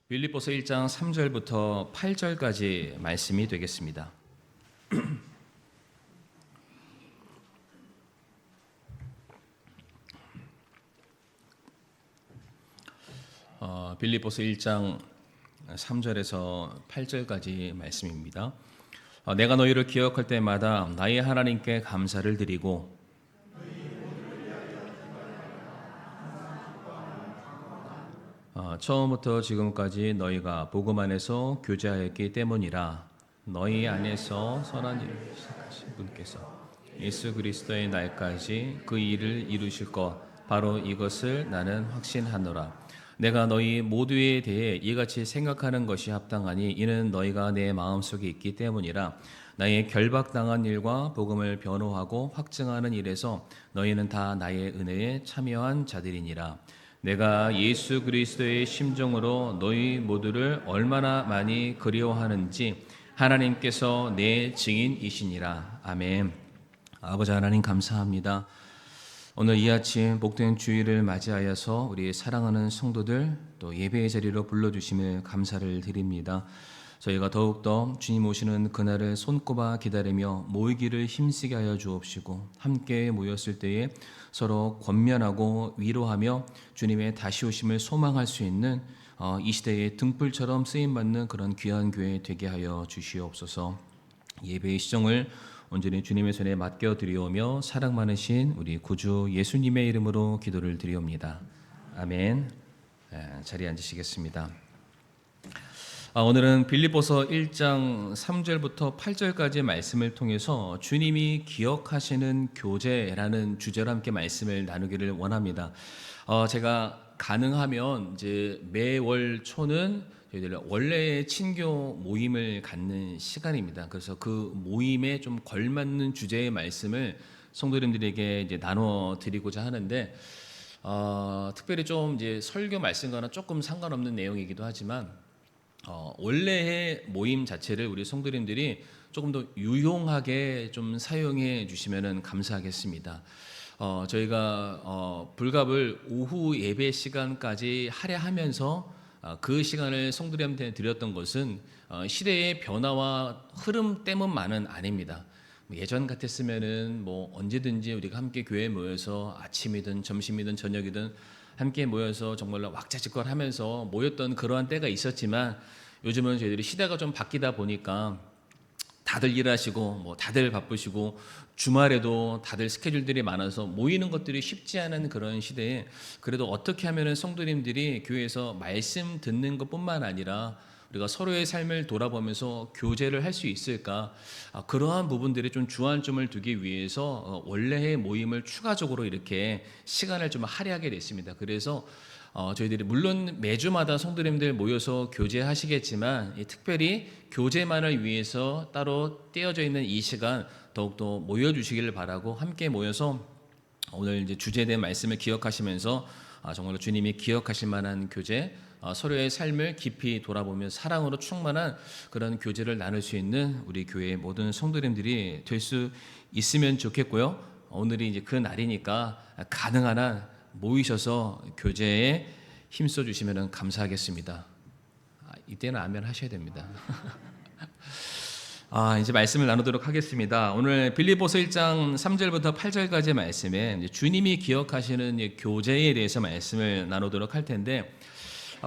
빌립보서 1장 3절부터 8절까지 말씀이 되겠습니다. 빌립보서 1장 3절에서 8절까지 말씀입니다. 내가 너희를 기억할 때마다 나의 하나님께 감사를 드리고 처음부터 지금까지 너희가 복음 안에서 교제하였기 때문이라. 너희 안에서 선한 일을 시작하신 분께서 예수 그리스도의 날까지 그 일을 이루실 것 바로 이것을 나는 확신하노라. 내가 너희 모두에 대해 이같이 생각하는 것이 합당하니 이는 너희가 내 마음속에 있기 때문이라. 나의 결박당한 일과 복음을 변호하고 확증하는 일에서 너희는 다 나의 은혜에 참여한 자들이니라. 내가 예수 그리스도의 심정으로 너희 모두를 얼마나 많이 그리워하는지 하나님께서 내 증인이시니라. 아멘. 아버지 하나님 감사합니다. 오늘 이 아침 복된 주일을 맞이하여서 우리 사랑하는 성도들 또 예배의 자리로 불러주심을 감사를 드립니다. 저희가 더욱더 주님 오시는 그날을 손꼽아 기다리며 모이기를 힘쓰게 하여 주옵시고 함께 모였을 때에 서로 권면하고 위로하며 주님의 다시 오심을 소망할 수 있는 이 시대의 등불처럼 쓰임받는 그런 귀한 교회 되게 하여 주시옵소서. 예배의 시정을 온전히 주님의 손에 맡겨드리오며 사랑 많으신 우리 구주 예수님의 이름으로 기도를 드리옵니다. 아멘. 자리에 앉으시겠습니다. 오늘은 빌립보서 1장 3절부터 8절까지 말씀을 통해서 주님이 기억하시는 교제라는 주제로 함께 말씀을 나누기를 원합니다. 제가 가능하면 이제 매월 초는 저희들 원래의 친교 모임을 갖는 시간입니다. 그래서 그 모임에 좀 걸맞는 주제의 말씀을 성도님들에게 이제 나눠 드리고자 하는데 특별히 좀 이제 설교 말씀과는 조금 상관없는 내용이기도 하지만 원래의 모임 자체를 우리 성도님들이 조금 더 유용하게 좀 사용해 주시면 감사하겠습니다. 저희가 불갑을 오후 예배 시간까지 할애하면서 그 시간을 성도님한테 드렸던 것은 시대의 변화와 흐름 때문만은 아닙니다. 예전 같았으면은 뭐 언제든지 우리가 함께 교회에 모여서 아침이든 점심이든 저녁이든 함께 모여서 정말로 왁자지껄하면서 모였던 그러한 때가 있었지만 요즘은 저희들이 시대가 좀 바뀌다 보니까 다들 일하시고 뭐 다들 바쁘시고 주말에도 다들 스케줄들이 많아서 모이는 것들이 쉽지 않은 그런 시대에 그래도 어떻게 하면은 성도님들이 교회에서 말씀 듣는 것뿐만 아니라 우리가 서로의 삶을 돌아보면서 교제를 할 수 있을까? 그러한 부분들이 좀 주안점을 두기 위해서 원래의 모임을 추가적으로 이렇게 시간을 좀 할애하게 됐습니다. 그래서 저희들이 물론 매주마다 성도님들 모여서 교제하시겠지만 특별히 교제만을 위해서 따로 떼어져 있는 이 시간 더욱더 모여주시기를 바라고 함께 모여서 오늘 이제 주제에 대한 말씀을 기억하시면서 정말로 주님이 기억하실 만한 교제 서로의 삶을 깊이 돌아보며 사랑으로 충만한 그런 교제를 나눌 수 있는 우리 교회의 모든 성도님들이 될 수 있으면 좋겠고요. 오늘이 이제 그 날이니까 가능한 한 모이셔서 교제에 힘써 주시면 감사하겠습니다. 이때는 아멘 하셔야 됩니다. 이제 말씀을 나누도록 하겠습니다. 오늘 빌립보서 1장 3절부터 8절까지 말씀에 주님이 기억하시는 교제에 대해서 말씀을 나누도록 할 텐데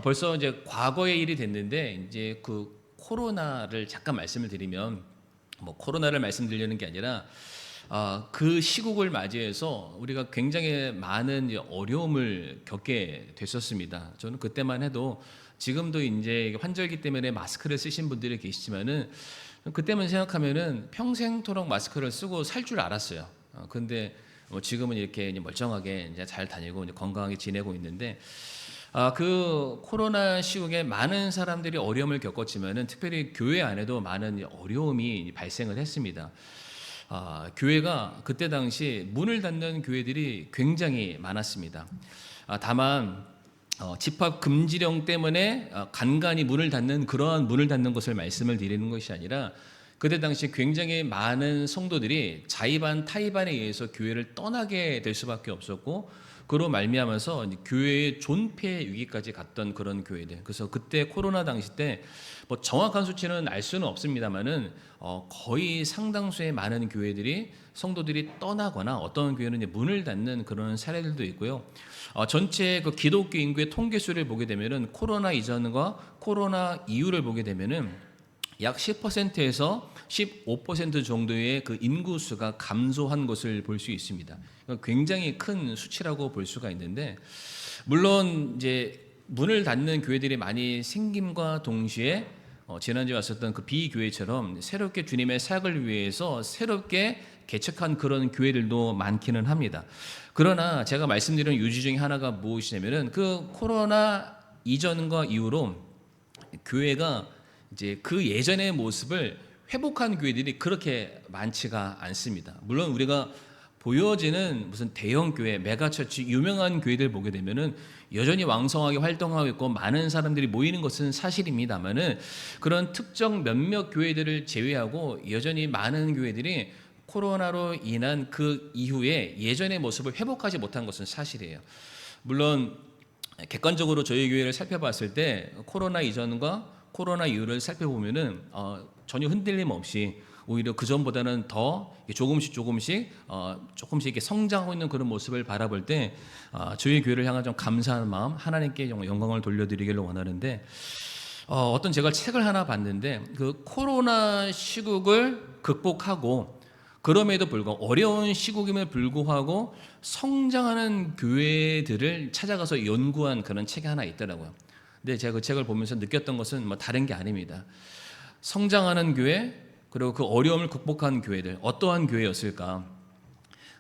벌써 이제 과거의 일이 됐는데 이제 그 코로나를 잠깐 말씀을 드리면 뭐 코로나를 말씀드리려는 게 아니라 그 시국을 맞이해서 우리가 굉장히 많은 어려움을 겪게 됐었습니다. 저는 그때만 해도 지금도 이제 환절기 때문에 마스크를 쓰신 분들이 계시지만은 그때만 생각하면은 평생토록 마스크를 쓰고 살 줄 알았어요. 근데 지금은 이렇게 멀쩡하게 이제 잘 다니고 이제 건강하게 지내고 있는데 그 코로나 시국에 많은 사람들이 어려움을 겪었지만은 특별히 교회 안에도 많은 어려움이 발생을 했습니다. 교회가 그때 당시 문을 닫는 교회들이 굉장히 많았습니다. 다만 집합 금지령 때문에 간간히 문을 닫는 그러한 문을 닫는 것을 말씀을 드리는 것이 아니라 그때 당시 굉장히 많은 성도들이 자의반 타의반에 의해서 교회를 떠나게 될 수밖에 없었고 그로 말미암아서 교회의 존폐 위기까지 갔던 그런 교회들. 그래서 그때 코로나 당시 때 뭐 정확한 수치는 알 수는 없습니다만은 거의 상당수의 많은 교회들이 성도들이 떠나거나 어떤 교회는 이제 문을 닫는 그런 사례들도 있고요. 전체 그 기독교 인구의 통계수를 보게 되면은 코로나 이전과 코로나 이후를 보게 되면은 약 10%에서 15% 정도의 그 인구수가 감소한 것을 볼 수 있습니다. 굉장히 큰 수치라고 볼 수가 있는데, 물론 이제 문을 닫는 교회들이 많이 생김과 동시에 지난주에 왔었던 그 비교회처럼 새롭게 주님의 사역을 위해서 새롭게 개척한 그런 교회들도 많기는 합니다. 그러나 제가 말씀드린 유지 중에 하나가 무엇이냐면은 그 코로나 이전과 이후로 교회가 이제 그 예전의 모습을 회복한 교회들이 그렇게 많지가 않습니다. 물론 우리가 보여지는 무슨 대형 교회, 메가처치, 유명한 교회들 보게 되면은 여전히 왕성하게 활동하고 있고 많은 사람들이 모이는 것은 사실입니다만은 그런 특정 몇몇 교회들을 제외하고 여전히 많은 교회들이 코로나로 인한 그 이후에 예전의 모습을 회복하지 못한 것은 사실이에요. 물론 객관적으로 저희 교회를 살펴봤을 때 코로나 이전과 코로나 이후를 살펴보면은 전혀 흔들림 없이 오히려 그 전보다는 더 조금씩 이렇게 성장하고 있는 그런 모습을 바라볼 때 저희 교회를 향한 좀 감사하는 마음, 하나님께 영광을 돌려드리기를 원하는데, 어떤 제가 책을 하나 봤는데 그 코로나 시국을 극복하고 그럼에도 불구하고 어려운 시국임을 불구하고 성장하는 교회들을 찾아가서 연구한 그런 책이 하나 있더라고요. 근데 제가 그 책을 보면서 느꼈던 것은 뭐 다른 게 아닙니다. 성장하는 교회, 그리고 그 어려움을 극복한 교회들, 어떠한 교회였을까?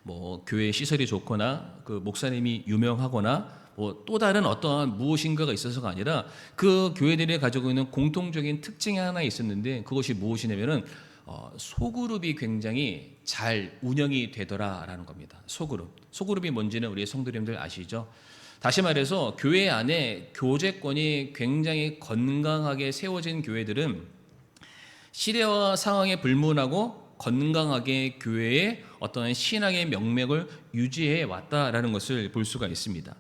뭐 교회 시설이 좋거나 그 목사님이 유명하거나 뭐 또 다른 어떠한 무엇인가가 있어서가 아니라 그 교회들이 가지고 있는 공통적인 특징이 하나 있었는데, 그것이 무엇이냐면은 소그룹이 굉장히 잘 운영이 되더라라는 겁니다. 소그룹이 뭔지는 우리 성도님들 아시죠? 다시 말해서 교회 안에 교제권이 굉장히 건강하게 세워진 교회들은 시대와 상황에 불문하고 건강하게 교회의 어떤 신앙의 명맥을 유지해 왔다라는 것을 볼 수가 있습니다.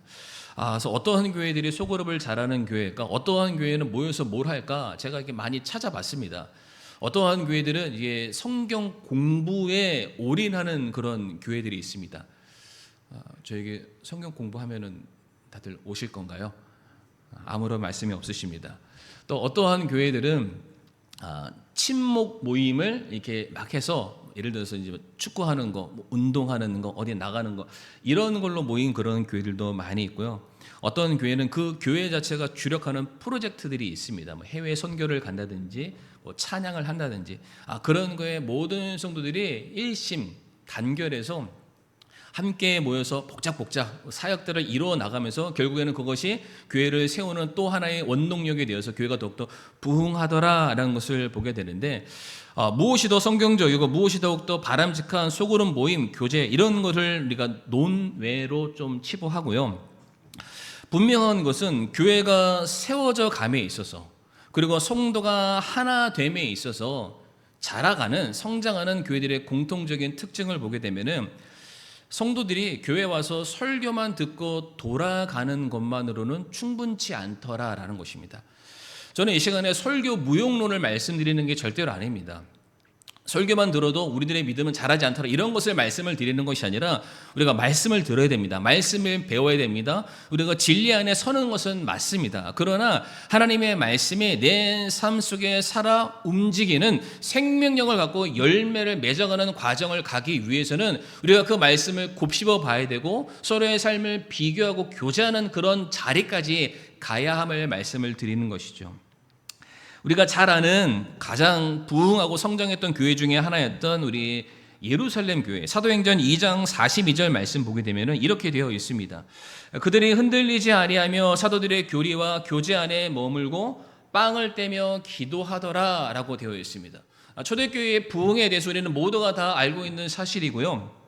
그래서 어떠한 교회들이 소그룹을 잘하는 교회일까? 어떠한 교회는 모여서 뭘 할까? 제가 이렇게 많이 찾아봤습니다. 어떠한 교회들은 이게 성경 공부에 올인하는 그런 교회들이 있습니다. 저에게 성경 공부하면은 다들 오실 건가요? 아무런 말씀이 없으십니다. 또 어떠한 교회들은 친목 모임을 이렇게 막 해서, 예를 들어서 이제 축구하는 거, 뭐 운동하는 거, 어디 나가는 거, 이런 걸로 모인 그런 교회들도 많이 있고요. 어떤 교회는 그 교회 자체가 주력하는 프로젝트들이 있습니다. 뭐 해외 선교를 간다든지, 뭐 찬양을 한다든지, 그런 거에 모든 성도들이 일심 단결해서 함께 모여서 복작복작 사역들을 이루어 나가면서 결국에는 그것이 교회를 세우는 또 하나의 원동력이 되어서 교회가 더욱더 부흥하더라라는 것을 보게 되는데, 무엇이 더 성경적이고 무엇이 더욱더 바람직한 소그룹 모임, 교제, 이런 것을 우리가 논외로 좀 치부하고요. 분명한 것은 교회가 세워져 감에 있어서, 그리고 성도가 하나 됨에 있어서 자라가는, 성장하는 교회들의 공통적인 특징을 보게 되면은 성도들이 교회 와서 설교만 듣고 돌아가는 것만으로는 충분치 않더라라는 것입니다. 저는 이 시간에 설교 무용론을 말씀드리는 게 절대로 아닙니다. 설교만 들어도 우리들의 믿음은 자라지 않더라, 이런 것을 말씀을 드리는 것이 아니라 우리가 말씀을 들어야 됩니다. 말씀을 배워야 됩니다. 우리가 진리 안에 서는 것은 맞습니다. 그러나 하나님의 말씀이 내 삶 속에 살아 움직이는 생명력을 갖고 열매를 맺어가는 과정을 가기 위해서는 우리가 그 말씀을 곱씹어 봐야 되고 서로의 삶을 비교하고 교제하는 그런 자리까지 가야 함을 말씀을 드리는 것이죠. 우리가 잘 아는 가장 부흥하고 성장했던 교회 중에 하나였던 우리 예루살렘 교회, 사도행전 2장 42절 말씀 보게 되면 이렇게 되어 있습니다. 그들이 흔들리지 아니하며 사도들의 교리와 교제 안에 머물고 빵을 떼며 기도하더라 라고 되어 있습니다. 초대교회의 부흥에 대해서 우리는 모두가 다 알고 있는 사실이고요.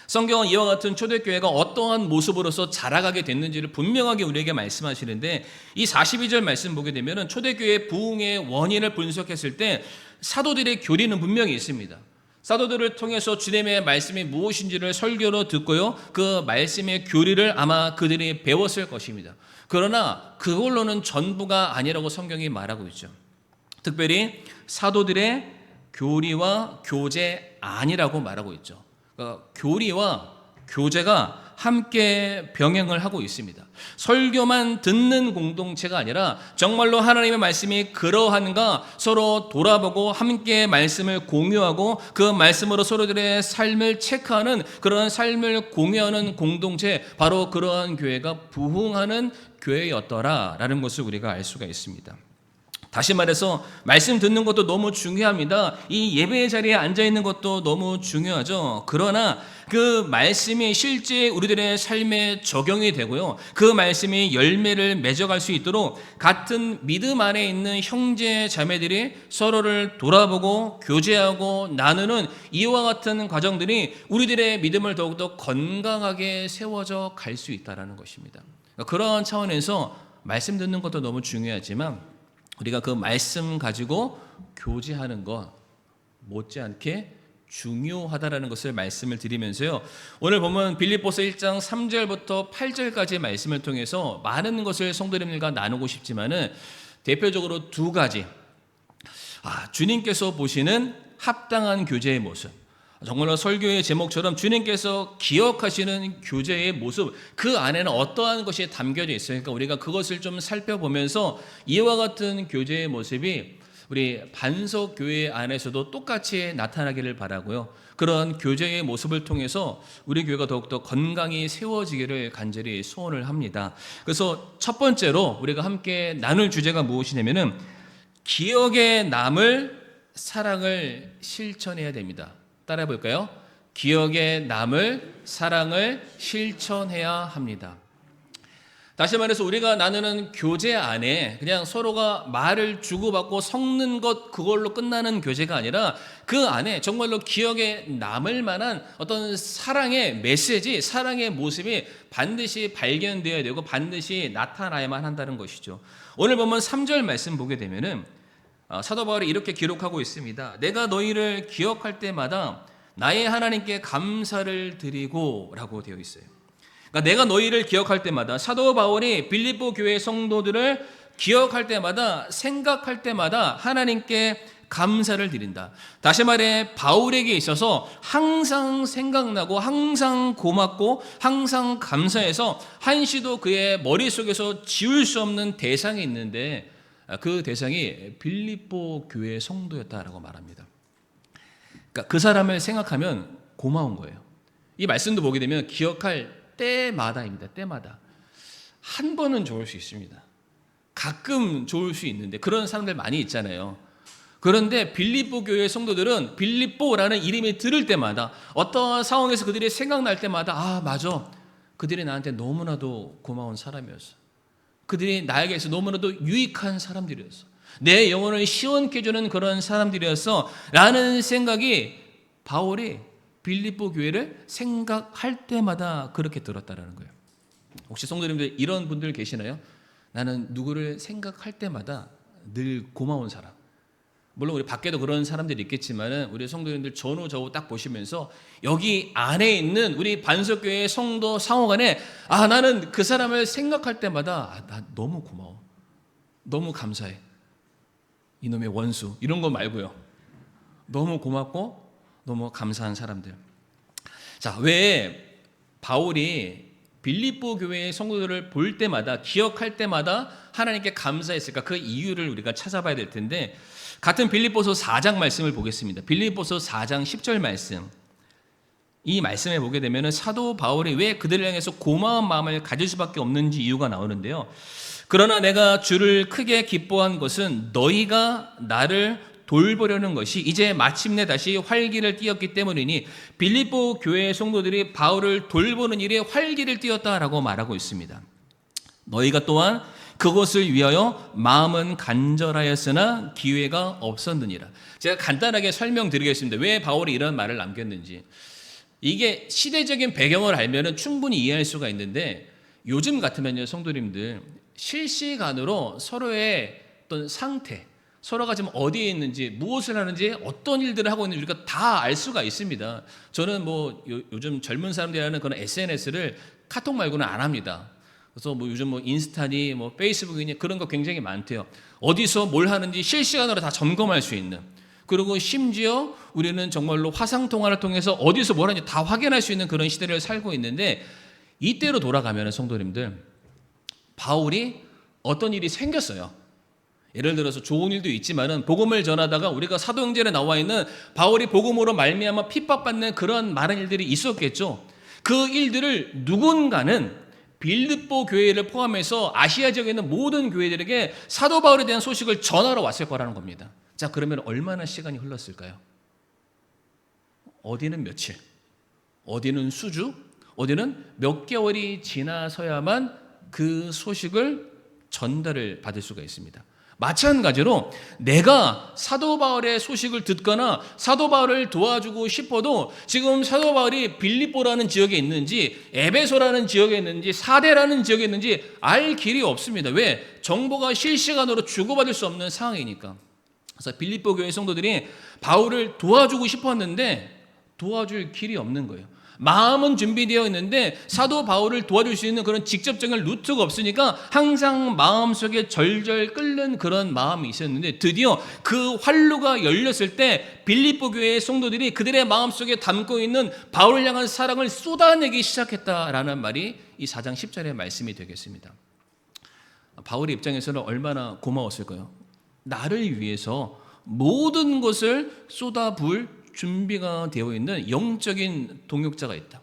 성경은 이와 같은 초대교회가 어떠한 모습으로서 자라가게 됐는지를 분명하게 우리에게 말씀하시는데, 이 42절 말씀 보게 되면 초대교회의 부흥의 원인을 분석했을 때 사도들의 교리는 분명히 있습니다. 사도들을 통해서 주님의 말씀이 무엇인지를 설교로 듣고요. 그 말씀의 교리를 아마 그들이 배웠을 것입니다. 그러나 그걸로는 전부가 아니라고 성경이 말하고 있죠. 특별히 사도들의 교리와 교제 아니라고 말하고 있죠. 그러니까 교리와 교제가 함께 병행을 하고 있습니다. 설교만 듣는 공동체가 아니라 정말로 하나님의 말씀이 그러한가 서로 돌아보고 함께 말씀을 공유하고 그 말씀으로 서로들의 삶을 체크하는 그런 삶을 공유하는 공동체, 바로 그러한 교회가 부흥하는 교회였더라라는 것을 우리가 알 수가 있습니다. 다시 말해서 말씀 듣는 것도 너무 중요합니다. 이 예배의 자리에 앉아 있는 것도 너무 중요하죠. 그러나 그 말씀이 실제 우리들의 삶에 적용이 되고요. 그 말씀이 열매를 맺어갈 수 있도록 같은 믿음 안에 있는 형제 자매들이 서로를 돌아보고 교제하고 나누는 이와 같은 과정들이 우리들의 믿음을 더욱더 건강하게 세워져 갈 수 있다는 것입니다. 그런 차원에서 말씀 듣는 것도 너무 중요하지만 우리가 그 말씀 가지고 교제하는 것 못지않게 중요하다라는 것을 말씀을 드리면서요. 오늘 보면 빌립보서 1장 3절부터 8절까지의 말씀을 통해서 많은 것을 성도님들과 나누고 싶지만은 대표적으로 두 가지. 주님께서 보시는 합당한 교제의 모습. 정말로 설교의 제목처럼 주님께서 기억하시는 교제의 모습, 그 안에는 어떠한 것이 담겨져 있어요. 그러니까 우리가 그것을 좀 살펴보면서 이와 같은 교제의 모습이 우리 반석교회 안에서도 똑같이 나타나기를 바라고요. 그런 교제의 모습을 통해서 우리 교회가 더욱더 건강히 세워지기를 간절히 소원을 합니다. 그래서 첫 번째로 우리가 함께 나눌 주제가 무엇이냐면은 기억에 남을 사랑을 실천해야 됩니다. 따라해 볼까요? 기억에 남을 사랑을 실천해야 합니다. 다시 말해서 우리가 나누는 교제 안에 그냥 서로가 말을 주고받고 섞는 것 그걸로 끝나는 교제가 아니라 그 안에 정말로 기억에 남을 만한 어떤 사랑의 메시지, 사랑의 모습이 반드시 발견되어야 되고 반드시 나타나야만 한다는 것이죠. 오늘 보면 3절 말씀 보게 되면은 사도 바울이 이렇게 기록하고 있습니다. 내가 너희를 기억할 때마다 나의 하나님께 감사를 드리고 라고 되어 있어요. 그러니까 내가 너희를 기억할 때마다 사도 바울이 빌립보 교회 성도들을 기억할 때마다 생각할 때마다 하나님께 감사를 드린다. 다시 말해 바울에게 있어서 항상 생각나고 항상 고맙고 항상 감사해서 한시도 그의 머릿속에서 지울 수 없는 대상이 있는데 그 대상이 빌립보 교회 성도였다라고 말합니다. 그러니까 그 사람을 생각하면 고마운 거예요. 이 말씀도 보게 되면 기억할 때마다입니다. 때마다. 한 번은 좋을 수 있습니다. 가끔 좋을 수 있는데 그런 사람들 많이 있잖아요. 그런데 빌립보 교회 성도들은 빌립보라는 이름이 들을 때마다 어떠한 상황에서 그들이 생각날 때마다 맞아. 그들이 나한테 너무나도 고마운 사람이었어. 그들이 나에게서 너무나도 유익한 사람들이었어. 내 영혼을 시원케 해주는 그런 사람들이었어 라는 생각이 바울이 빌립보 교회를 생각할 때마다 그렇게 들었다라는 거예요. 혹시 성도님들 이런 분들 계시나요? 나는 누구를 생각할 때마다 늘 고마운 사람. 물론 우리 밖에도 그런 사람들이 있겠지만 우리 성도님들 전후 저후 딱 보시면서 여기 안에 있는 우리 반석교회의 성도 상호간에 나는 그 사람을 생각할 때마다 나 너무 고마워. 너무 감사해. 이놈의 원수 이런 거 말고요. 너무 고맙고 너무 감사한 사람들. 자, 왜 바울이 빌립보 교회의 성도들을 볼 때마다 기억할 때마다 하나님께 감사했을까? 그 이유를 우리가 찾아봐야 될 텐데 같은 빌립보서 4장 말씀을 보겠습니다. 빌립보서 4장 10절 말씀. 이 말씀에 보게 되면 사도 바울이 왜 그들을 향해서 고마운 마음을 가질 수밖에 없는지 이유가 나오는데요. 그러나 내가 주를 크게 기뻐한 것은 너희가 나를 돌보려는 것이 이제 마침내 다시 활기를 띠었기 때문이니 빌립보 교회의 성도들이 바울을 돌보는 일에 활기를 띠었다라고 말하고 있습니다. 너희가 또한 그것을 위하여 마음은 간절하였으나 기회가 없었느니라. 제가 간단하게 설명드리겠습니다. 왜 바울이 이런 말을 남겼는지. 이게 시대적인 배경을 알면 충분히 이해할 수가 있는데 요즘 같으면요, 성도님들 실시간으로 서로의 어떤 상태, 서로가 지금 어디에 있는지, 무엇을 하는지, 어떤 일들을 하고 있는지 우리가 다 알 수가 있습니다. 저는 뭐 요즘 젊은 사람들이 하는 그런 SNS를 카톡 말고는 안 합니다. 그래서 뭐 요즘 뭐 인스타니 뭐 페이스북이니 그런 거 굉장히 많대요. 어디서 뭘 하는지 실시간으로 다 점검할 수 있는. 그리고 심지어 우리는 정말로 화상 통화를 통해서 어디서 뭘 하는지 다 확인할 수 있는 그런 시대를 살고 있는데, 이때로 돌아가면 성도님들, 바울이 어떤 일이 생겼어요. 예를 들어서 좋은 일도 있지만은 복음을 전하다가 우리가 사도행전에 나와 있는 바울이 복음으로 말미암아 핍박받는 그런 많은 일들이 있었겠죠. 그 일들을 누군가는 빌립보 교회를 포함해서 아시아 지역에 있는 모든 교회들에게 사도 바울에 대한 소식을 전하러 왔을 거라는 겁니다. 자, 그러면 얼마나 시간이 흘렀을까요? 어디는 며칠, 어디는 수주, 어디는 몇 개월이 지나서야만 그 소식을 전달을 받을 수가 있습니다. 마찬가지로 내가 사도 바울의 소식을 듣거나 사도 바울을 도와주고 싶어도 지금 사도 바울이 빌립보라는 지역에 있는지, 에베소라는 지역에 있는지, 사대라는 지역에 있는지 알 길이 없습니다. 왜? 정보가 실시간으로 주고받을 수 없는 상황이니까. 그래서 빌립보 교회 성도들이 바울을 도와주고 싶었는데 도와줄 길이 없는 거예요. 마음은 준비되어 있는데 사도 바울을 도와줄 수 있는 그런 직접적인 루트가 없으니까 항상 마음속에 절절 끓는 그런 마음이 있었는데, 드디어 그 활로가 열렸을 때 빌립보 교회의 성도들이 그들의 마음속에 담고 있는 바울을 향한 사랑을 쏟아내기 시작했다라는 말이 이 4장 10절의 말씀이 되겠습니다. 바울의 입장에서는 얼마나 고마웠을까요? 나를 위해서 모든 것을 쏟아부을 준비가 되어 있는 영적인 동역자가 있다.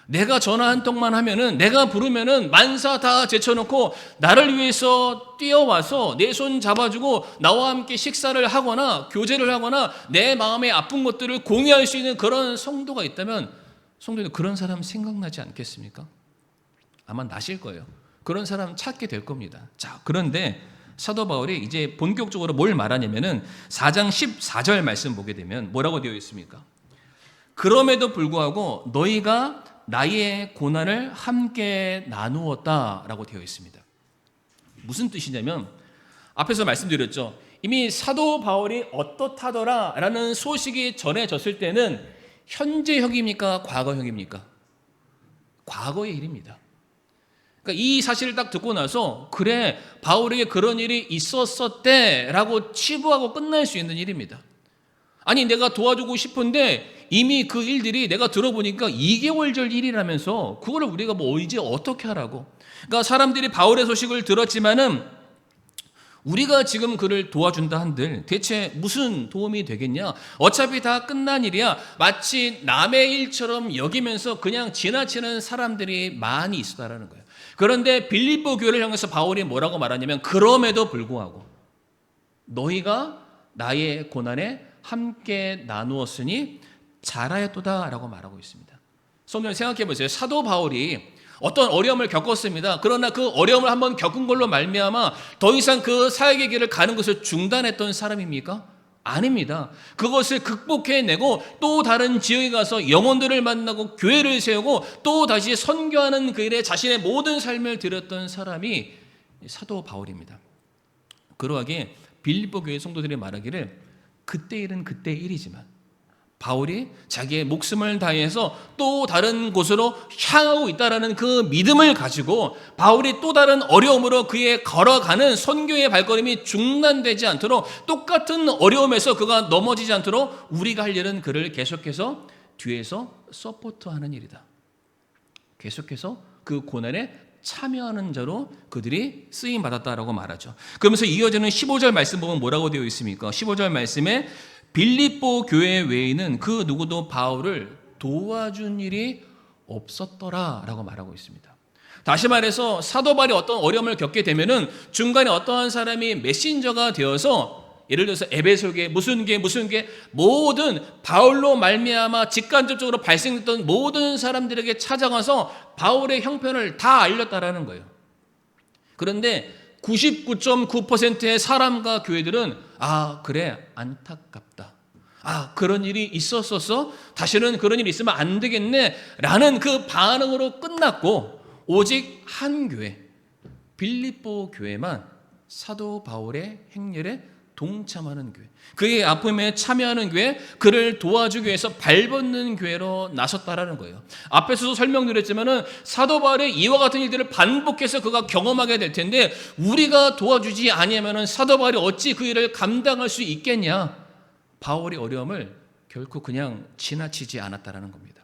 내가 전화 한 통만 하면은, 내가 부르면은 만사 다 제쳐놓고 나를 위해서 뛰어와서 내 손 잡아주고 나와 함께 식사를 하거나 교제를 하거나 내 마음의 아픈 것들을 공유할 수 있는 그런 성도가 있다면, 성도님 그런 사람 생각나지 않겠습니까? 아마 나실 거예요. 그런 사람 찾게 될 겁니다. 자, 그런데 사도 바울이 이제 본격적으로 뭘 말하냐면은 4장 14절 말씀 보게 되면 뭐라고 되어 있습니까? 그럼에도 불구하고 너희가 나의 고난을 함께 나누었다라고 되어 있습니다. 무슨 뜻이냐면, 앞에서 말씀드렸죠. 이미 사도 바울이 어떻다더라라는 소식이 전해졌을 때는 현재형입니까? 과거형입니까? 과거의 일입니다. 그러니까 이 사실을 딱 듣고 나서 그래, 바울에게 그런 일이 있었었대 라고 치부하고 끝날 수 있는 일입니다. 아니, 내가 도와주고 싶은데 이미 그 일들이 내가 들어보니까 2개월 전 일이라면서 그걸 우리가 뭐 이제 어떻게 하라고. 그러니까 사람들이 바울의 소식을 들었지만은 우리가 지금 그를 도와준다 한들 대체 무슨 도움이 되겠냐? 어차피 다 끝난 일이야. 마치 남의 일처럼 여기면서 그냥 지나치는 사람들이 많이 있었다라는 거예요. 그런데 빌립보 교회를 향해서 바울이 뭐라고 말하냐면, 그럼에도 불구하고 너희가 나의 고난에 함께 나누었으니 잘하였도다라고 말하고 있습니다. 성도님 생각해 보세요. 사도 바울이 어떤 어려움을 겪었습니다. 그러나 그 어려움을 한번 겪은 걸로 말미암아 더 이상 그 사역의 길을 가는 것을 중단했던 사람입니까? 아닙니다. 그것을 극복해내고 또 다른 지역에 가서 영혼들을 만나고 교회를 세우고 또 다시 선교하는 그 일에 자신의 모든 삶을 들였던 사람이 사도 바울입니다. 그러하기에 빌립보 교회 성도들이 말하기를 그때 일은 그때 일이지만 바울이 자기의 목숨을 다해서 또 다른 곳으로 향하고 있다는 그 믿음을 가지고 바울이 또 다른 어려움으로 그의 걸어가는 선교의 발걸음이 중단되지 않도록, 똑같은 어려움에서 그가 넘어지지 않도록 우리가 할 일은 그를 계속해서 뒤에서 서포트하는 일이다. 계속해서 그 고난에 참여하는 자로 그들이 쓰임 받았다라고 말하죠. 그러면서 이어지는 15절 말씀 보면 뭐라고 되어 있습니까? 15절 말씀에 빌립보 교회 외에는 그 누구도 바울을 도와준 일이 없었더라라고 말하고 있습니다. 다시 말해서 사도 바울이 어떤 어려움을 겪게 되면은 중간에 어떠한 사람이 메신저가 되어서, 예를 들어서 에베소계 무슨 계 모든 바울로 말미암아 직간접적으로 발생했던 모든 사람들에게 찾아가서 바울의 형편을 다 알렸다라는 거예요. 그런데 99.9%의 사람과 교회들은 그래, 안타깝다. 그런 일이 있었었어? 다시는 그런 일이 있으면 안 되겠네 라는 그 반응으로 끝났고, 오직 한 교회, 빌립보 교회만 사도 바울의 행렬에 동참하는 교회, 그의 아픔에 참여하는 교회, 그를 도와주기 위해서 발벗는 교회로 나섰다라는 거예요. 앞에서도 설명드렸지만은 사도 바울의 이와 같은 일들을 반복해서 그가 경험하게 될 텐데 우리가 도와주지 아니하면은 사도 바울이 어찌 그 일을 감당할 수 있겠냐? 바울의 어려움을 결코 그냥 지나치지 않았다라는 겁니다.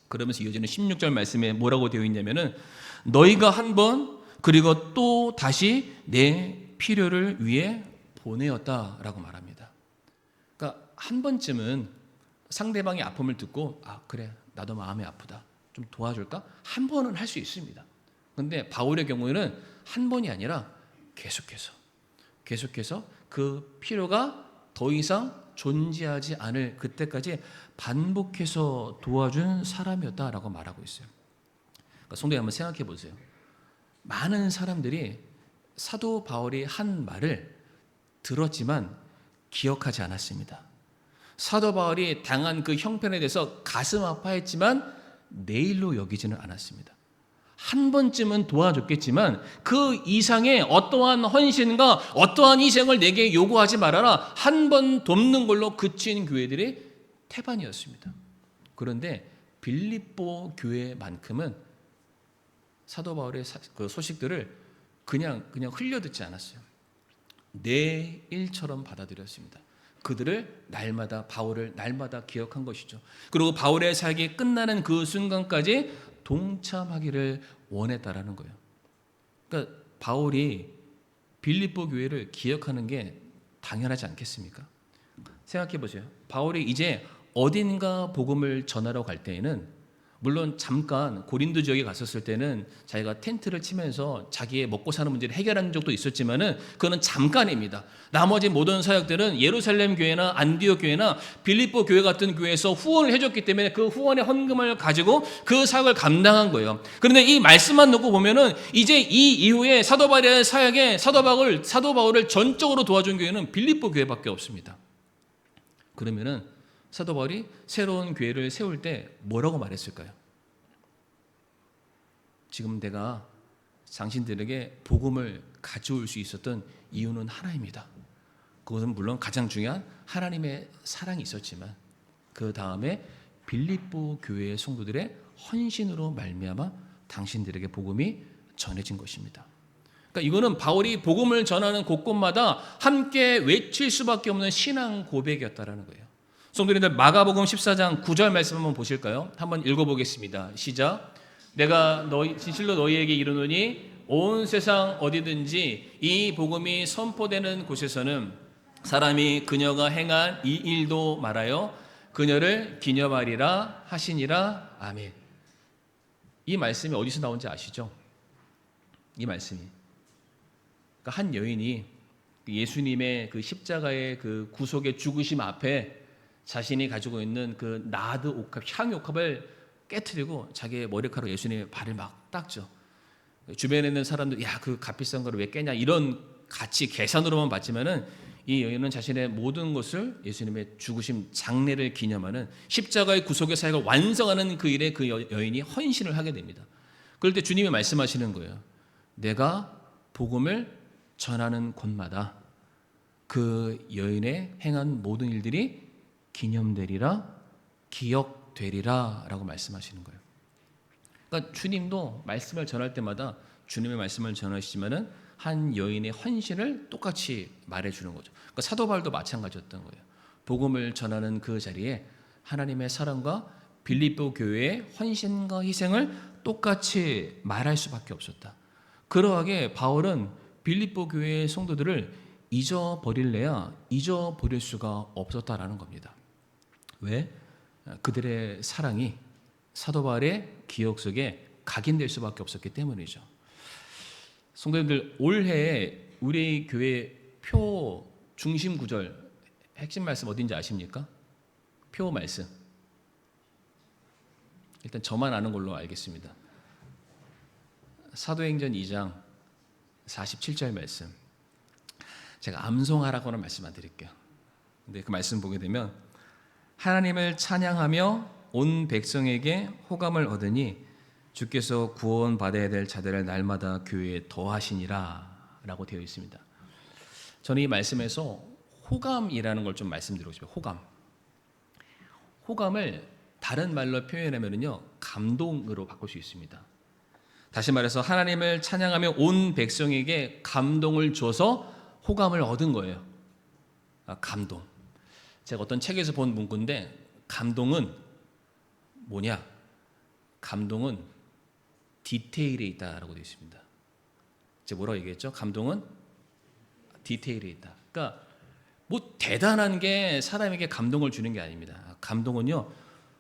그러면서 이어지는 16절 말씀에 뭐라고 되어 있냐면은 너희가 한 번 그리고 또 다시 내 필요를 위해 보내었다라고 말합니다. 그러니까 한 번쯤은 상대방의 아픔을 듣고 그래 나도 마음이 아프다 좀 도와줄까? 한 번은 할 수 있습니다. 그런데 바울의 경우에는 한 번이 아니라 계속해서 그 필요가 더 이상 존재하지 않을 그때까지 반복해서 도와준 사람이었다라고 말하고 있어요. 그러니까 성도님 한번 생각해 보세요. 많은 사람들이 사도 바울이 한 말을 들었지만 기억하지 않았습니다. 사도 바울이 당한 그 형편에 대해서 가슴 아파했지만 내일로 여기지는 않았습니다. 한 번쯤은 도와줬겠지만 그 이상의 어떠한 헌신과 어떠한 희생을 내게 요구하지 말아라. 한 번 돕는 걸로 그친 교회들이 태반이었습니다. 그런데 빌립보 교회만큼은 사도 바울의 그 소식들을 그냥 흘려듣지 않았어요. 내 일처럼 받아들였습니다. 그들을 바울을 날마다 기억한 것이죠. 그리고 바울의 사역이 끝나는 그 순간까지 동참하기를 원했다라는 거예요. 그러니까 바울이 빌립보 교회를 기억하는 게 당연하지 않겠습니까? 생각해 보세요. 바울이 이제 어딘가 복음을 전하러 갈 때에는 물론 잠깐 고린도 지역에 갔었을 때는 자기가 텐트를 치면서 자기의 먹고 사는 문제를 해결한 적도 있었지만은 그거는 잠깐입니다. 나머지 모든 사역들은 예루살렘 교회나 안디옥 교회나 빌립보 교회 같은 교회에서 후원을 해줬기 때문에 그 후원의 헌금을 가지고 그 사역을 감당한 거예요. 그런데 이 말씀만 놓고 보면은 이제 이 이후에 사도 바울의 사역에 사도 바울을 전적으로 도와준 교회는 빌립보 교회밖에 없습니다. 그러면은 사도 바울이 새로운 교회를 세울 때 뭐라고 말했을까요? 지금 내가 당신들에게 복음을 가져올 수 있었던 이유는 하나입니다. 그것은 물론 가장 중요한 하나님의 사랑이 있었지만 그 다음에 빌립보 교회의 성도들의 헌신으로 말미암아 당신들에게 복음이 전해진 것입니다. 그러니까 이거는 바울이 복음을 전하는 곳곳마다 함께 외칠 수밖에 없는 신앙 고백이었다라는 거예요. 성도님들 마가복음 14장 9절 말씀 한번 보실까요? 한번 읽어보겠습니다. 시작. 내가 진실로 너희에게 이르노니 온 세상 어디든지 이 복음이 선포되는 곳에서는 사람이 그녀가 행한 이 일도 말하여 그녀를 기념하리라 하시니라. 아멘. 이 말씀이 어디서 나온지 아시죠? 이 말씀이 그러니까 한 여인이 예수님의 그 십자가의 그 구속의 죽으심 앞에 자신이 가지고 있는 그 나드 옥합, 향유 옥합을 깨트리고 자기의 머리카락으로 예수님의 발을 막 닦죠. 주변에 있는 사람들, 그 값비싼 거를 왜 깨냐 이런 가치 계산으로만 봤지만은 이 여인은 자신의 모든 것을 예수님의 죽으심 장례를 기념하는 십자가의 구속의 사역을 완성하는 그 일에 그 여인이 헌신을 하게 됩니다. 그럴 때 주님이 말씀하시는 거예요. 내가 복음을 전하는 곳마다 그 여인의 행한 모든 일들이 기념되리라, 기억되리라 라고 말씀하시는 거예요. 그러니까 주님도 말씀을 전할 때마다 주님의 말씀을 전하시지만은 한 여인의 헌신을 똑같이 말해주는 거죠. 그러니까 사도 바울도 마찬가지였던 거예요. 복음을 전하는 그 자리에 하나님의 사랑과 빌립보 교회의 헌신과 희생을 똑같이 말할 수밖에 없었다. 그러하게 바울은 빌립보 교회의 성도들을 잊어버릴래야 잊어버릴 수가 없었다라는 겁니다. 왜? 그들의 사랑이 사도 바울의 기억 속에 각인될 수밖에 없었기 때문이죠. 성도님들, 올해 우리 교회 표 중심 구절 핵심 말씀 어딘지 아십니까? 표 말씀. 일단 저만 아는 걸로 알겠습니다. 사도행전 2장 47절 말씀. 제가 암송하라고는 말씀 안 드릴게요. 근데 그 말씀 보게 되면 하나님을 찬양하며 온 백성에게 호감을 얻으니 주께서 구원받아야 될 자들을 날마다 교회에 더하시니라 라고 되어 있습니다. 저는 이 말씀에서 호감이라는 걸 좀 말씀드리고 싶어요. 호감을 다른 말로 표현하면요, 감동으로 바꿀 수 있습니다. 다시 말해서 하나님을 찬양하며 온 백성에게 감동을 줘서 호감을 얻은 거예요. 감동. 제가 어떤 책에서 본 문구인데, 감동은 뭐냐? 감동은 디테일에 있다라고 되어 있습니다. 제가 뭐라고 얘기했죠? 감동은 디테일에 있다. 그러니까 뭐 대단한 게 사람에게 감동을 주는 게 아닙니다. 감동은요,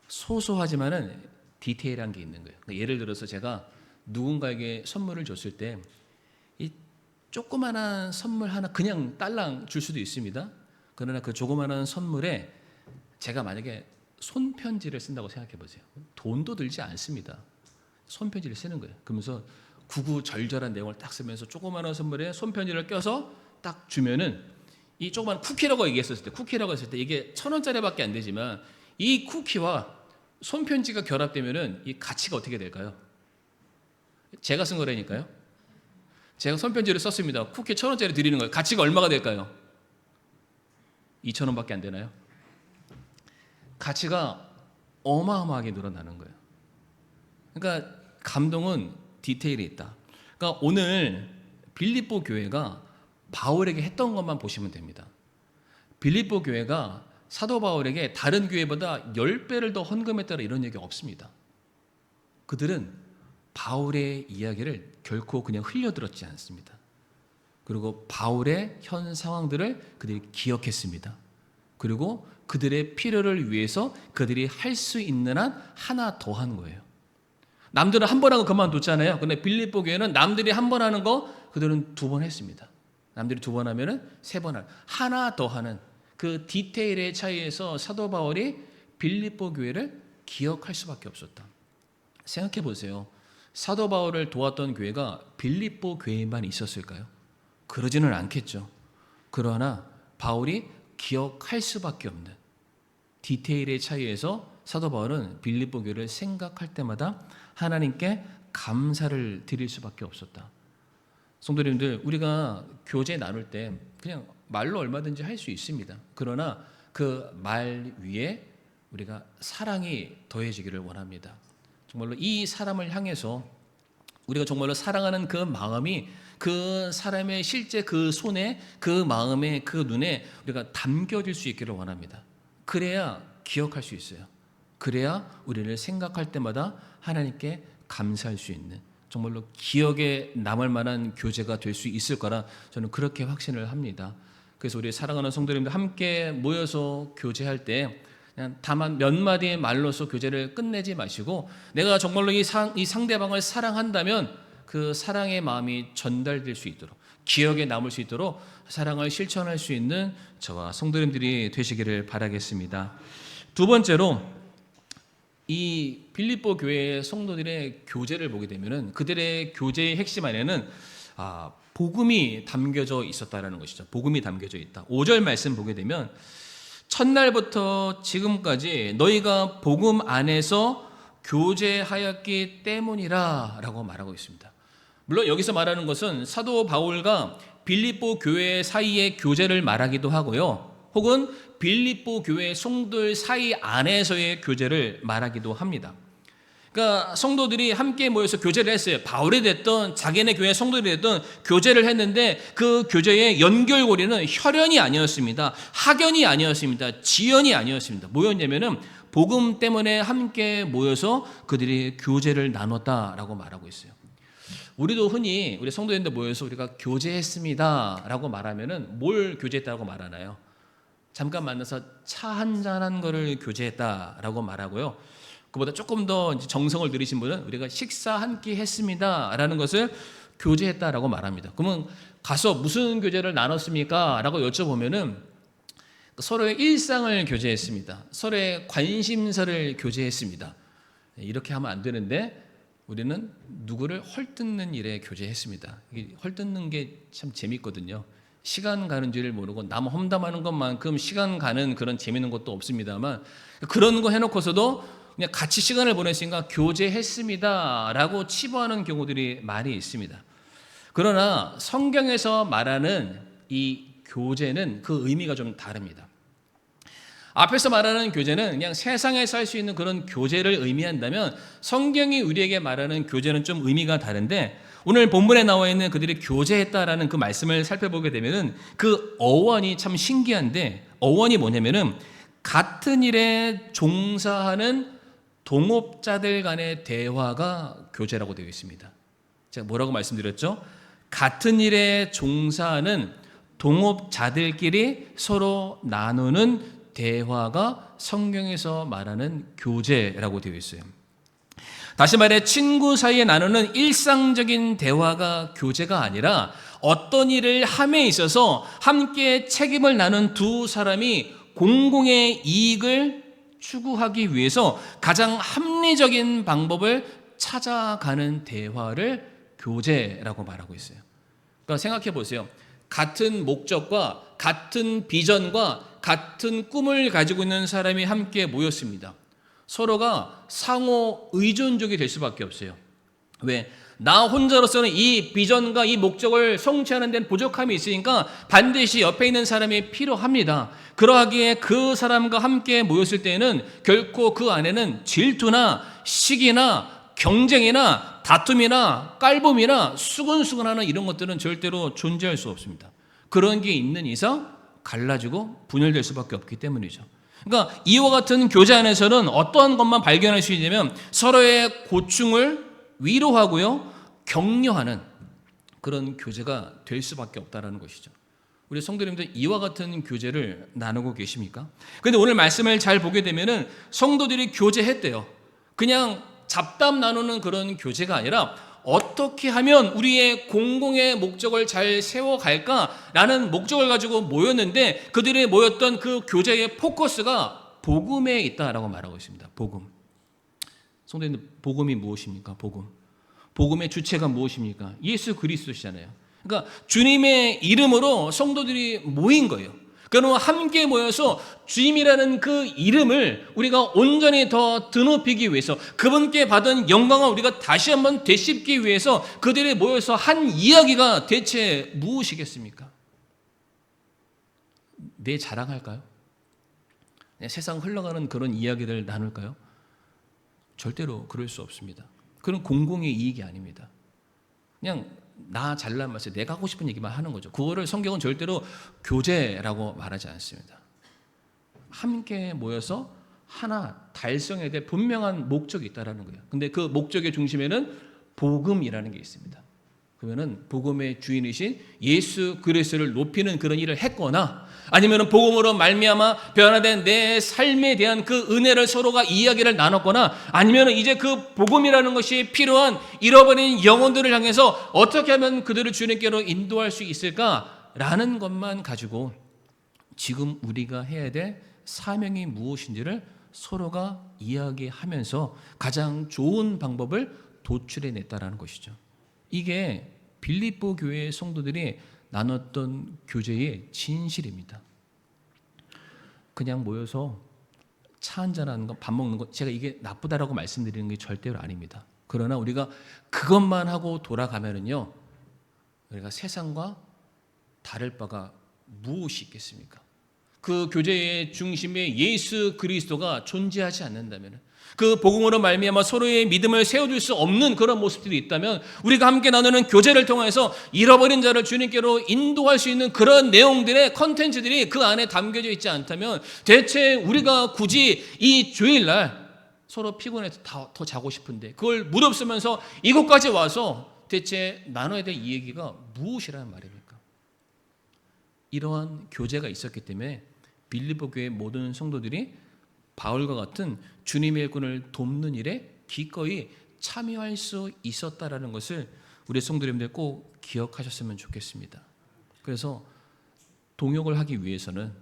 소소하지만은 디테일한 게 있는 거예요. 그러니까 예를 들어서 제가 누군가에게 선물을 줬을 때 이 조그마한 선물 하나 그냥 딸랑 줄 수도 있습니다. 그러나 그 조그마한 선물에 제가 만약에 손편지를 쓴다고 생각해 보세요. 돈도 들지 않습니다. 손편지를 쓰는 거예요. 그러면서 구구절절한 내용을 딱 쓰면서 조그마한 선물에 손편지를 껴서 딱 주면은, 이 조그만 쿠키라고 얘기했을 때, 쿠키라고 했을 때 이게 1,000원짜리밖에 안 되지만 이 쿠키와 손편지가 결합되면은 이 가치가 어떻게 될까요? 제가 쓴 거라니까요. 제가 손편지를 썼습니다. 쿠키 1,000원짜리 드리는 거예요. 가치가 얼마가 될까요? 2,000원밖에 안 되나요? 가치가 어마어마하게 늘어나는 거예요. 그러니까 감동은 디테일에 있다. 그러니까 오늘 빌립보 교회가 바울에게 했던 것만 보시면 됩니다. 빌립보 교회가 사도 바울에게 다른 교회보다 10배를 더 헌금했다라 이런 얘기 없습니다. 그들은 바울의 이야기를 결코 그냥 흘려들었지 않습니다. 그리고 바울의 현 상황들을 그들이 기억했습니다. 그리고 그들의 필요를 위해서 그들이 할 수 있는 한 하나 더 한 거예요. 남들은 한 번 하고 그만뒀잖아요. 근데 빌립보 교회는 남들이 한 번 하는 거 그들은 2번 했습니다. 남들이 2번 하면은 3번 하는, 하나 더 하는 그 디테일의 차이에서 사도 바울이 빌립보 교회를 기억할 수밖에 없었다. 생각해 보세요. 사도 바울을 도왔던 교회가 빌립보 교회만 있었을까요? 그러지는 않겠죠. 그러나 바울이 기억할 수밖에 없는 디테일의 차이에서 사도 바울은 빌립보 교회를 생각할 때마다 하나님께 감사를 드릴 수밖에 없었다. 성도님들, 우리가 교제 나눌 때 그냥 말로 얼마든지 할 수 있습니다. 그러나 그 말 위에 우리가 사랑이 더해지기를 원합니다. 정말로 이 사람을 향해서 우리가 정말로 사랑하는 그 마음이 그 사람의 실제 그 손에, 그 마음에, 그 눈에 우리가 담겨질 수 있기를 원합니다. 그래야 기억할 수 있어요. 그래야 우리를 생각할 때마다 하나님께 감사할 수 있는, 정말로 기억에 남을 만한 교제가 될 수 있을 거라 저는 그렇게 확신을 합니다. 그래서 우리 사랑하는 성도님들 함께 모여서 교제할 때 그냥 다만 몇 마디의 말로서 교제를 끝내지 마시고, 내가 정말로 이 상대방을 사랑한다면 그 사랑의 마음이 전달될 수 있도록, 기억에 남을 수 있도록 사랑을 실천할 수 있는 저와 성도님들이 되시기를 바라겠습니다. 두 번째로, 이 빌립보 교회의 성도들의 교제를 보게 되면은 그들의 교제의 핵심 안에는 복음이 담겨져 있었다라는 것이죠. 복음이 담겨져 있다. 5절 말씀 보게 되면 첫날부터 지금까지 너희가 복음 안에서 교제하였기 때문이라 라고 말하고 있습니다. 물론 여기서 말하는 것은 사도 바울과 빌립보 교회 사이의 교제를 말하기도 하고요, 혹은 빌립보 교회 성도들 사이 안에서의 교제를 말하기도 합니다. 그러니까 성도들이 함께 모여서 교제를 했어요. 바울이 됐던 자기네 교회 성도들이 됐던 교제를 했는데 그 교제의 연결고리는 혈연이 아니었습니다. 학연이 아니었습니다. 지연이 아니었습니다. 뭐였냐면은 복음 때문에 함께 모여서 그들이 교제를 나눴다라고 말하고 있어요. 우리도 흔히 우리 성도님들 모여서 우리가 교제했습니다라고 말하면은 뭘 교제했다고 말하나요? 잠깐 만나서 차 한잔한 거를 교제했다라고 말하고요. 그보다 조금 더 정성을 들이신 분은 우리가 식사 한 끼 했습니다라는 것을 교제했다라고 말합니다. 그러면 가서 무슨 교제를 나눴습니까? 라고 여쭤보면은 서로의 일상을 교제했습니다. 서로의 관심사를 교제했습니다. 이렇게 하면 안 되는데 우리는 누구를 헐뜯는 일에 교제했습니다. 헐뜯는 게 참 재밌거든요. 시간 가는 줄을 모르고 남 험담하는 것만큼 시간 가는 그런 재밌는 것도 없습니다만, 그런 거 해놓고서도 그냥 같이 시간을 보냈으니까 교제했습니다 라고 치부하는 경우들이 많이 있습니다. 그러나 성경에서 말하는 이 교제는 그 의미가 좀 다릅니다. 앞에서 말하는 교제는 그냥 세상에서 할 수 있는 그런 교제를 의미한다면 성경이 우리에게 말하는 교제는 좀 의미가 다른데, 오늘 본문에 나와 있는 그들이 교제했다라는 그 말씀을 살펴보게 되면은 그 어원이 참 신기한데, 어원이 뭐냐면은 같은 일에 종사하는 동업자들 간의 대화가 교제라고 되어 있습니다. 제가 뭐라고 말씀드렸죠? 같은 일에 종사하는 동업자들끼리 서로 나누는 대화가 성경에서 말하는 교제라고 되어 있어요. 다시 말해 친구 사이에 나누는 일상적인 대화가 교제가 아니라 어떤 일을 함에 있어서 함께 책임을 나눈 두 사람이 공공의 이익을 추구하기 위해서 가장 합리적인 방법을 찾아가는 대화를 교제라고 말하고 있어요. 그러니까 생각해 보세요. 같은 목적과 같은 비전과 같은 꿈을 가지고 있는 사람이 함께 모였습니다. 서로가 상호 의존적이 될 수밖에 없어요. 왜? 나 혼자로서는 이 비전과 이 목적을 성취하는 데는 부족함이 있으니까 반드시 옆에 있는 사람이 필요합니다. 그러하기에 그 사람과 함께 모였을 때는 결코 그 안에는 질투나 시기나 경쟁이나 다툼이나 깔봄이나 수근수근하는 이런 것들은 절대로 존재할 수 없습니다. 그런 게 있는 이상 갈라지고 분열될 수밖에 없기 때문이죠. 그러니까 이와 같은 교제 안에서는 어떠한 것만 발견할 수 있냐면 서로의 고충을 위로하고요, 격려하는 그런 교제가 될 수밖에 없다는 것이죠. 우리 성도님들 이와 같은 교제를 나누고 계십니까? 그런데 오늘 말씀을 잘 보게 되면은 성도들이 교제했대요. 그냥 잡담 나누는 그런 교제가 아니라 어떻게 하면 우리의 공공의 목적을 잘 세워갈까라는 목적을 가지고 모였는데, 그들이 모였던 그 교제의 포커스가 복음에 있다라고 말하고 있습니다. 복음. 성도님들, 복음이 무엇입니까? 복음. 복음의 주체가 무엇입니까? 예수 그리스도시잖아요. 그러니까 주님의 이름으로 성도들이 모인 거예요. 그러면 함께 모여서 주님이라는 그 이름을 우리가 온전히 더 드높이기 위해서, 그분께 받은 영광을 우리가 다시 한번 되씹기 위해서 그들이 모여서 한 이야기가 대체 무엇이겠습니까? 내 자랑할까요? 세상 흘러가는 그런 이야기를 나눌까요? 절대로 그럴 수 없습니다. 그건 공공의 이익이 아닙니다. 그냥 나 잘난 말씀, 내가 하고 싶은 얘기만 하는 거죠. 그거를 성경은 절대로 교제라고 말하지 않습니다. 함께 모여서 하나 달성해야 될 분명한 목적이 있다라는 거예요. 근데 그 목적의 중심에는 복음이라는 게 있습니다. 그러면은 복음의 주인이신 예수 그리스도를 높이는 그런 일을 했거나, 아니면은 복음으로 말미암아 변화된 내 삶에 대한 그 은혜를 서로가 이야기를 나눴거나, 아니면은 이제 그 복음이라는 것이 필요한 잃어버린 영혼들을 향해서 어떻게 하면 그들을 주님께로 인도할 수 있을까라는 것만 가지고 지금 우리가 해야 될 사명이 무엇인지를 서로가 이야기하면서 가장 좋은 방법을 도출해냈다라는 것이죠. 이게 빌립보 교회의 성도들이 나눴던 교제의 진실입니다. 그냥 모여서 차 한잔하는 거, 밥 먹는 거, 제가 이게 나쁘다라고 말씀드리는 게 절대로 아닙니다. 그러나 우리가 그것만 하고 돌아가면은요, 우리가 세상과 다를 바가 무엇이 있겠습니까? 그 교제의 중심에 예수 그리스도가 존재하지 않는다면, 그 복음으로 말미암아 서로의 믿음을 세워줄 수 없는 그런 모습들이 있다면, 우리가 함께 나누는 교제를 통해서 잃어버린 자를 주님께로 인도할 수 있는 그런 내용들의 컨텐츠들이 그 안에 담겨져 있지 않다면, 대체 우리가 굳이 이 주일날 서로 피곤해서 더 자고 싶은데 그걸 무릅쓰면서 이곳까지 와서 대체 나눠야 될 이 얘기가 무엇이라는 말입니까? 이러한 교제가 있었기 때문에 빌립보 교회 모든 성도들이 바울과 같은 주님의 일꾼을 돕는 일에 기꺼이 참여할 수 있었다라는 것을 우리 성도님들 꼭 기억하셨으면 좋겠습니다. 그래서 동역을 하기 위해서는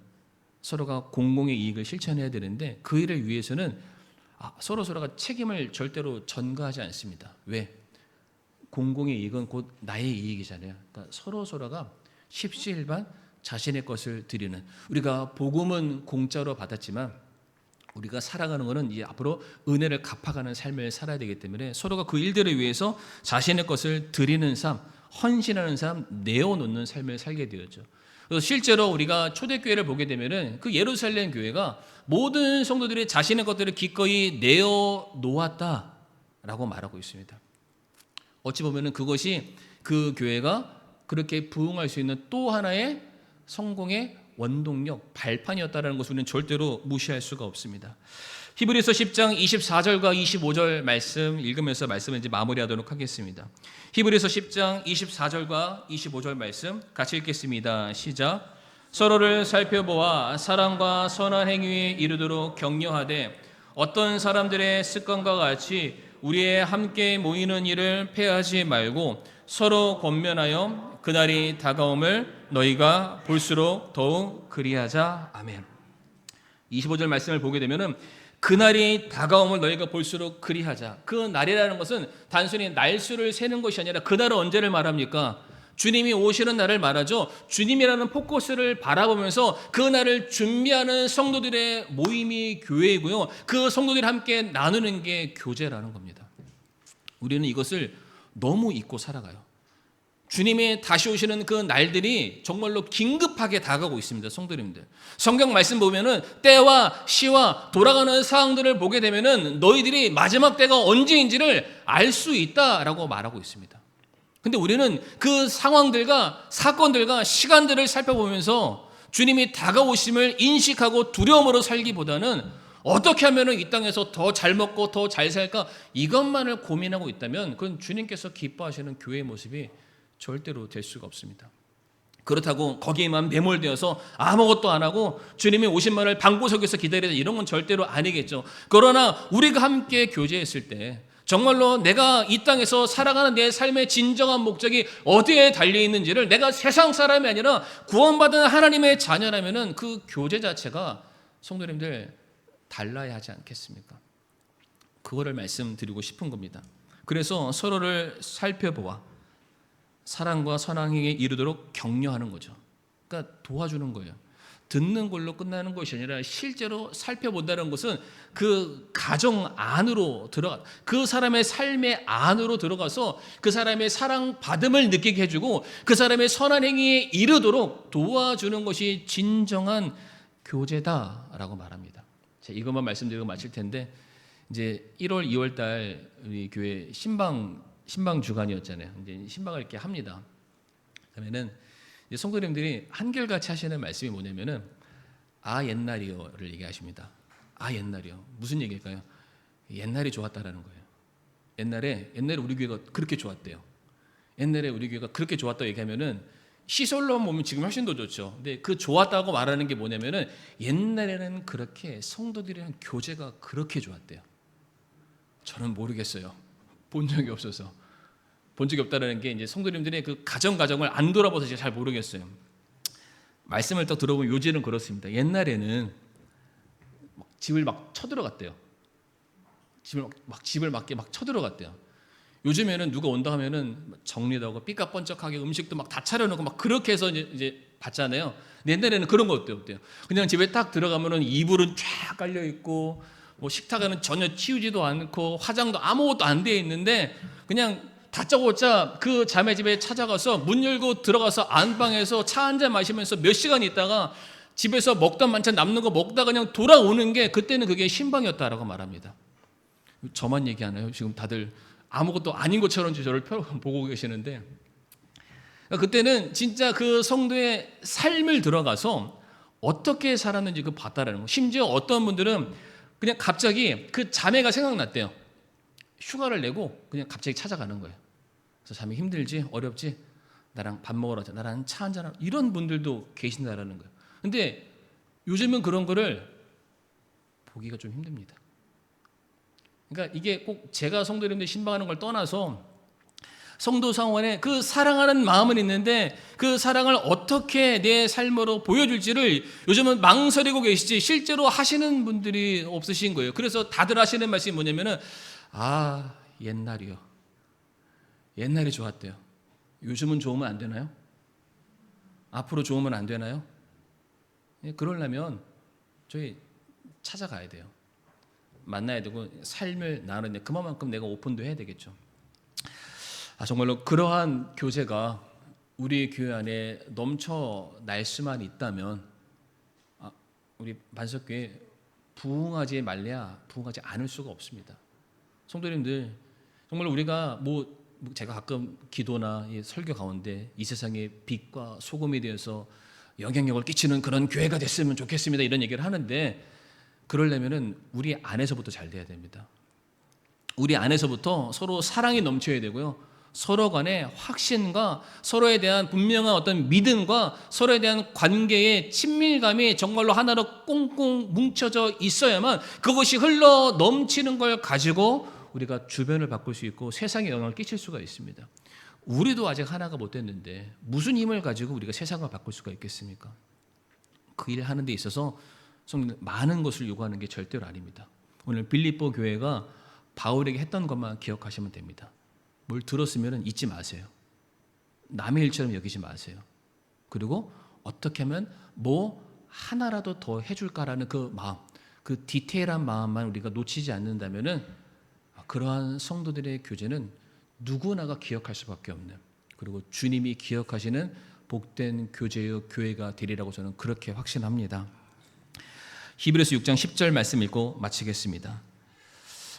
서로가 공공의 이익을 실천해야 되는데, 그 일을 위해서는 서로가 책임을 절대로 전가하지 않습니다. 왜? 공공의 이익은 곧 나의 이익이잖아요. 그러니까 서로가 십시일반 자신의 것을 드리는, 우리가 복음은 공짜로 받았지만 우리가 살아가는 것은 이제 앞으로 은혜를 갚아가는 삶을 살아야 되기 때문에 서로가 그 일들을 위해서 자신의 것을 드리는 삶, 헌신하는 삶, 내어놓는 삶을 살게 되었죠. 그래서 실제로 우리가 초대교회를 보게 되면은 그 예루살렘 교회가 모든 성도들이 자신의 것들을 기꺼이 내어 놓았다라고 말하고 있습니다. 어찌 보면은 그것이 그 교회가 그렇게 부흥할 수 있는 또 하나의 성공의 원동력, 발판이었다는 것을 우리는 절대로 무시할 수가 없습니다. 히브리서 10장 24절과 25절 말씀 읽으면서 말씀을 이제 마무리하도록 하겠습니다. 히브리서 10장 24절과 25절 말씀 같이 읽겠습니다. 시작. 서로를 살펴보아 사랑과 선한 행위에 이르도록 격려하되 어떤 사람들의 습관과 같이 우리의 함께 모이는 일을 폐하지 말고 서로 권면하여 그날이 다가옴을 너희가 볼수록 더욱 그리하자. 아멘. 25절 말씀을 보게 되면은 그날이 다가옴을 너희가 볼수록 그리하자. 그 날이라는 것은 단순히 날수를 세는 것이 아니라 그날은 언제를 말합니까? 주님이 오시는 날을 말하죠. 주님이라는 포커스를 바라보면서 그 날을 준비하는 성도들의 모임이 교회이고요. 그 성도들이 함께 나누는 게 교제라는 겁니다. 우리는 이것을 너무 잊고 살아가요. 주님이 다시 오시는 그 날들이 정말로 긴급하게 다가오고 있습니다. 성도님들. 성경 말씀 보면은 때와 시와 돌아가는 상황들을 보게 되면은 너희들이 마지막 때가 언제인지를 알 수 있다라고 말하고 있습니다. 근데 우리는 그 상황들과 사건들과 시간들을 살펴보면서 주님이 다가오심을 인식하고 두려움으로 살기보다는 어떻게 하면 이 땅에서 더 잘 먹고 더 잘 살까 이것만을 고민하고 있다면 그건 주님께서 기뻐하시는 교회의 모습이 절대로 될 수가 없습니다. 그렇다고 거기에만 매몰되어서 아무것도 안 하고 주님이 오신 날을 방구석에서 기다리자 이런 건 절대로 아니겠죠. 그러나 우리가 함께 교제했을 때 정말로 내가 이 땅에서 살아가는 내 삶의 진정한 목적이 어디에 달려있는지를 내가 세상 사람이 아니라 구원받은 하나님의 자녀라면 그 교제 자체가 성도님들 달라야 하지 않겠습니까? 그거를 말씀드리고 싶은 겁니다. 그래서 서로를 살펴보아 사랑과 선한 행위에 이르도록 격려하는 거죠. 그러니까 도와주는 거예요. 듣는 걸로 끝나는 것이 아니라 실제로 살펴본다는 것은 그 가정 안으로 들어가, 그 사람의 삶의 안으로 들어가서 그 사람의 사랑받음을 느끼게 해주고 그 사람의 선한 행위에 이르도록 도와주는 것이 진정한 교제다라고 말합니다. 자, 이것만 말씀드리고 마칠 텐데 이제 1월, 2월 달 우리 교회 신방 주간이었잖아요. 이제 신방을 이렇게 합니다. 그러면은 성도님들이 한결같이 하시는 말씀이 뭐냐면은 아 옛날이요를 얘기하십니다. 아 옛날이요. 무슨 얘기일까요? 옛날이 좋았다라는 거예요. 옛날에 우리 교회가 그렇게 좋았대요. 옛날에 우리 교회가 그렇게 좋았다고 얘기하면은 시설로 보면 지금 훨씬 더 좋죠. 근데 그 좋았다고 말하는 게 뭐냐면은 옛날에는 그렇게 성도들이랑 교제가 그렇게 좋았대요. 저는 모르겠어요. 본 적이 없어서. 본 적이 없다는 게 이제 성도님들의 그 가정을 안 돌아봐서 제가 잘 모르겠어요. 말씀을 딱 들어보면 요지는 그렇습니다. 옛날에는 집을 막 쳐들어갔대요. 집을 막 쳐들어갔대요. 요즘에는 누가 온다 하면은 정리도 하고 삐까뻔쩍하게 음식도 막 다 차려놓고 막 그렇게 해서 이제 받잖아요. 근데 옛날에는 그런 거 어때요? 그냥 집에 딱 들어가면은 이불은 쫙 깔려 있고 뭐 식탁에는 전혀 치우지도 않고 화장도 아무것도 안 돼 있는데 그냥 다짜고짜 그 자매 집에 찾아가서 문 열고 들어가서 안방에서 차 한잔 마시면서 몇 시간 있다가 집에서 먹던 반찬 남는 거 먹다가 그냥 돌아오는 게 그때는 그게 신방이었다라고 말합니다. 저만 얘기하나요? 지금 다들 아무것도 아닌 것처럼 저를 보고 계시는데 그때는 진짜 그 성도의 삶을 들어가서 어떻게 살았는지 그 봤다라는 거. 심지어 어떤 분들은 그냥 갑자기 그 자매가 생각났대요. 휴가를 내고 그냥 갑자기 찾아가는 거예요. 그래서 자매 힘들지? 어렵지? 나랑 밥 먹으러 가자. 나랑 차 한잔 하자. 이런 분들도 계신다라는 거예요. 근데 요즘은 그런 거를 보기가 좀 힘듭니다. 그러니까 이게 꼭 제가 성도님들 신방하는 걸 떠나서 성도 상원에 그 사랑하는 마음은 있는데 그 사랑을 어떻게 내 삶으로 보여줄지를 요즘은 망설이고 계시지 실제로 하시는 분들이 없으신 거예요. 그래서 다들 하시는 말씀이 뭐냐면은 아 옛날이요. 옛날이 좋았대요. 요즘은 좋으면 안 되나요? 앞으로 좋으면 안 되나요? 그러려면 저희 찾아가야 돼요. 만나야 되고 삶을 나누는데 그만큼 내가 오픈도 해야 되겠죠. 정말로 그러한 교제가 우리 교회 안에 넘쳐날 수만 있다면 우리 반석교회 부흥하지 말래야 부흥하지 않을 수가 없습니다. 성도님들, 정말 우리가 제가 가끔 기도나 설교 가운데 이 세상의 빛과 소금에 대해서 영향력을 끼치는 그런 교회가 됐으면 좋겠습니다, 이런 얘기를 하는데, 그러려면은 우리 안에서부터 잘 돼야 됩니다. 우리 안에서부터 서로 사랑이 넘쳐야 되고요, 서로 간의 확신과 서로에 대한 분명한 어떤 믿음과 서로에 대한 관계의 친밀감이 정말로 하나로 꽁꽁 뭉쳐져 있어야만 그것이 흘러 넘치는 걸 가지고 우리가 주변을 바꿀 수 있고 세상에 영향을 끼칠 수가 있습니다. 우리도 아직 하나가 못 됐는데 무슨 힘을 가지고 우리가 세상을 바꿀 수가 있겠습니까? 그 일을 하는 데 있어서 많은 것을 요구하는 게 절대로 아닙니다. 오늘 빌립보 교회가 바울에게 했던 것만 기억하시면 됩니다. 뭘 들었으면 잊지 마세요. 남의 일처럼 여기지 마세요. 그리고 어떻게 하면 하나라도 더 해줄까라는 그 마음, 그 디테일한 마음만 우리가 놓치지 않는다면은 그러한 성도들의 교제는 누구나가 기억할 수밖에 없는, 그리고 주님이 기억하시는 복된 교제의 교회가 되리라고 저는 그렇게 확신합니다. 히브리서 6장 10절 말씀 읽고 마치겠습니다.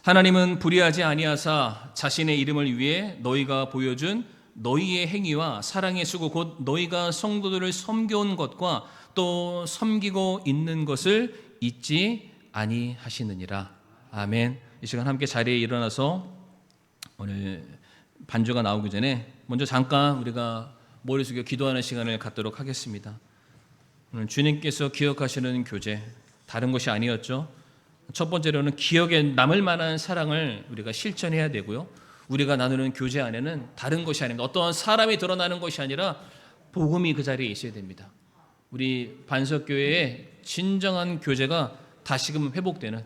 하나님은 불의하지 아니하사 자신의 이름을 위해 너희가 보여준 너희의 행위와 사랑의 수고 곧 너희가 성도들을 섬겨온 것과 또 섬기고 있는 것을 잊지 아니하시느니라. 아멘. 이 시간 함께 자리에 일어나서 오늘 반주가 나오기 전에 먼저 잠깐 우리가 머리 숙여 기도하는 시간을 갖도록 하겠습니다. 오늘 주님께서 기억하시는 교제, 다른 것이 아니었죠. 첫 번째로는 기억에 남을 만한 사랑을 우리가 실천해야 되고요, 우리가 나누는 교제 안에는 다른 것이 아닙니다. 어떠한 사람이 드러나는 것이 아니라 복음이 그 자리에 있어야 됩니다. 우리 반석교회의 진정한 교제가 다시금 회복되는,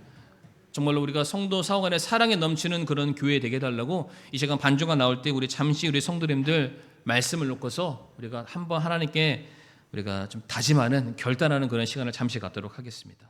정말로 우리가 성도 사호 간의 사랑에 넘치는 그런 교회 되게 해달라고 이 시간 반주가 나올 때 우리 잠시 우리 성도님들 말씀을 놓고서 우리가 한번 하나님께 우리가 좀 다짐하는, 결단하는 그런 시간을 잠시 갖도록 하겠습니다.